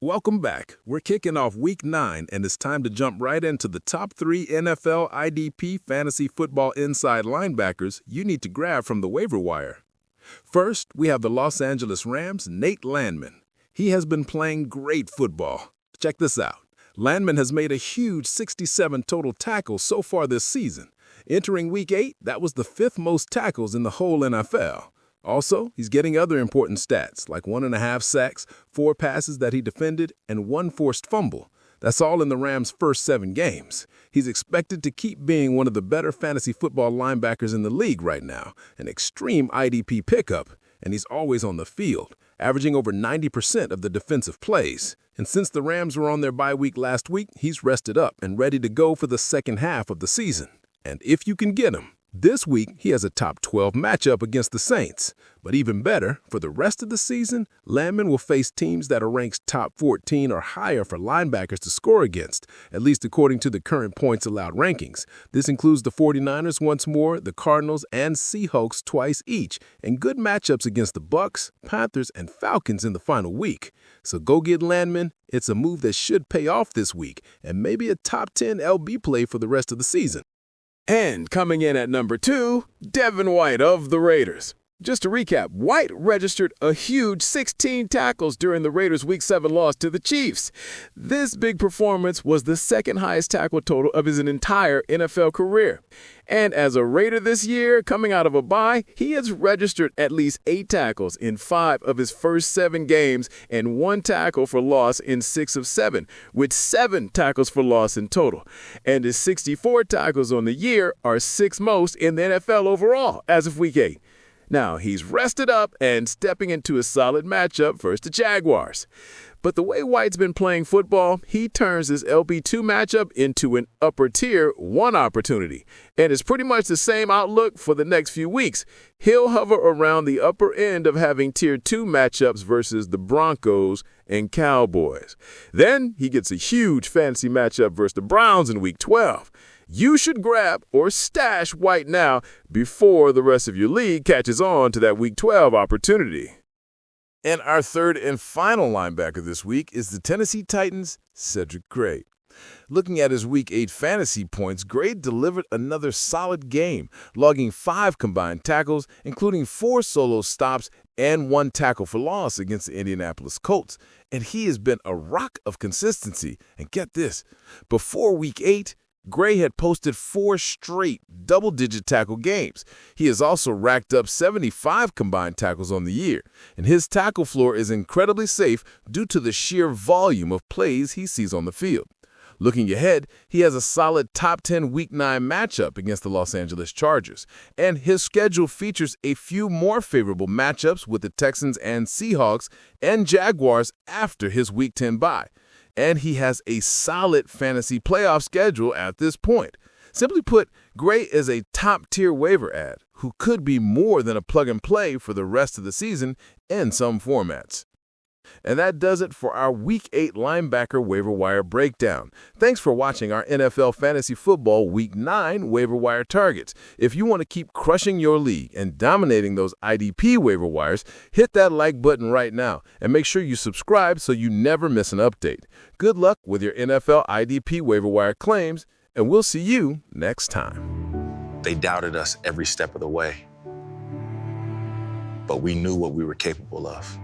Welcome back. We're kicking off Week 9, and it's time to jump right into the top 3 NFL IDP Fantasy Football Inside Linebackers you need to grab from the waiver wire. First, we have the Los Angeles Rams' Nate Landman. He has been playing great football. Check this out. Landman has made a huge 67 total tackles so far this season. Entering Week 8, that was the 5th most tackles in the whole NFL. Also, he's getting other important stats, like 1.5 sacks, 4 passes that he defended, and 1 forced fumble. That's all in the Rams' first 7 games. He's expected to keep being one of the better fantasy football linebackers in the league right now, an extreme IDP pickup, and he's always on the field, averaging over 90% of the defensive plays. And since the Rams were on their bye week last week, he's rested up and ready to go for the second half of the season. And if you can get him, this week, he has a top 12 matchup against the Saints. But even better, for the rest of the season, Landman will face teams that are ranked top 14 or higher for linebackers to score against, at least according to the current points allowed rankings. This includes the 49ers once more, the Cardinals, and Seahawks twice each, and good matchups against the Bucks, Panthers, and Falcons in the final week. So go get Landman. It's a move that should pay off this week, and maybe a top 10 LB play for the rest of the season. And coming in at number 2, Devon White of the Raiders. Just to recap, White registered a huge 16 tackles during the Raiders' Week 7 loss to the Chiefs. This big performance was the second highest tackle total of his entire NFL career. And as a Raider this year, coming out of a bye, he has registered at least 8 tackles in 5 of his first 7 games and 1 tackle for loss in 6 of 7, with 7 tackles for loss in total. And his 64 tackles on the year are 6th most in the NFL overall as of Week 8. Now, he's rested up and stepping into a solid matchup versus the Jaguars. But the way White's been playing football, he turns his LB2 matchup into an upper tier 1 opportunity. And it's pretty much the same outlook for the next few weeks. He'll hover around the upper end of having tier 2 matchups versus the Broncos and Cowboys. Then he gets a huge fantasy matchup versus the Browns in Week 12. You should grab or stash White now before the rest of your league catches on to that Week 12 opportunity. And our third and final linebacker this week is the Tennessee Titans' Cedric Gray. Looking at his Week 8 fantasy points, Gray delivered another solid game, logging 5 combined tackles, including 4 solo stops and 1 tackle for loss against the Indianapolis Colts. And he has been a rock of consistency. And get this, before Week 8, Gray had posted 4 straight double-digit tackle games. He has also racked up 75 combined tackles on the year, and his tackle floor is incredibly safe due to the sheer volume of plays he sees on the field. Looking ahead, he has a solid top 10 Week 9 matchup against the Los Angeles Chargers, and his schedule features a few more favorable matchups with the Texans and Seahawks and Jaguars after his Week 10 bye. And he has a solid fantasy playoff schedule at this point. Simply put, Gray is a top-tier waiver ad who could be more than a plug-and-play for the rest of the season in some formats. And that does it for our Week 8 linebacker waiver wire breakdown. Thanks for watching our NFL Fantasy Football Week 9 waiver wire targets. If you want to keep crushing your league and dominating those IDP waiver wires, hit that like button right now and make sure you subscribe so you never miss an update. Good luck with your NFL IDP waiver wire claims, and we'll see you next time. They doubted us every step of the way, but we knew what we were capable of.